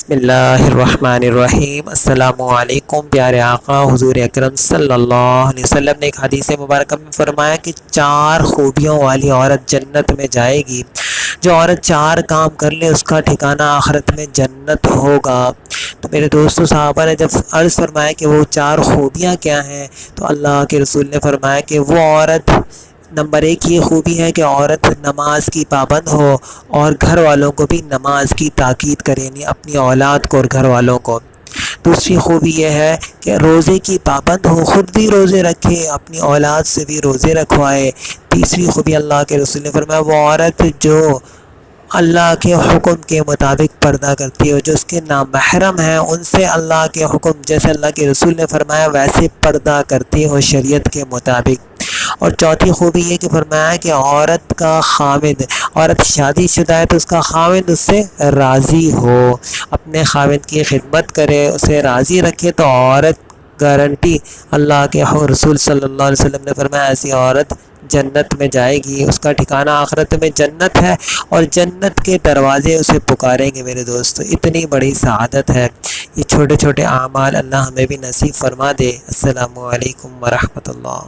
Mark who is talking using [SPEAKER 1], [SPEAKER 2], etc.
[SPEAKER 1] بسم اللہ الرحمن الرحیم۔ السلام علیکم پیارے آقا حضور اکرم صلی اللہ علیہ وسلم نے ایک حدیث مبارکہ میں فرمایا کہ 4 خوبیوں والی عورت جنت میں جائے گی۔ جو عورت 4 کام کر لے اس کا ٹھکانہ آخرت میں جنت ہوگا۔ تو میرے دوستو، صحابہ نے جب عرض فرمایا کہ وہ 4 خوبیاں کیا ہیں، تو اللہ کے رسول نے فرمایا کہ وہ عورت، نمبر 1 یہ خوبی ہے کہ عورت نماز کی پابند ہو اور گھر والوں کو بھی نماز کی تاکید کرے، یعنی اپنی اولاد کو اور گھر والوں کو۔ دوسری خوبی یہ ہے کہ روزے کی پابند ہو، خود بھی روزے رکھے، اپنی اولاد سے بھی روزے رکھوائے۔ تیسری خوبی اللہ کے رسول نے فرمایا وہ عورت جو اللہ کے حکم کے مطابق پردہ کرتی ہے، جو اس کے نامحرم ہیں ان سے اللہ کے حکم، جیسے اللہ کے رسول نے فرمایا ویسے پردہ کرتی ہو شریعت کے مطابق۔ اور چوتھی خوبی یہ کہ فرمایا کہ عورت کا خاوند، عورت شادی شدہ ہے تو اس کا خاوند اس سے راضی ہو، اپنے خاوند کی خدمت کرے، اسے راضی رکھے، تو عورت گارنٹی اللہ کے رسول صلی اللہ علیہ وسلم نے فرمایا ایسی عورت جنت میں جائے گی، اس کا ٹھکانہ آخرت میں جنت ہے اور جنت کے دروازے اسے پکاریں گے۔ میرے دوستو، اتنی بڑی سعادت ہے، یہ چھوٹے چھوٹے اعمال اللہ ہمیں بھی نصیب فرما دے۔ السلام علیکم ورحمۃ اللہ۔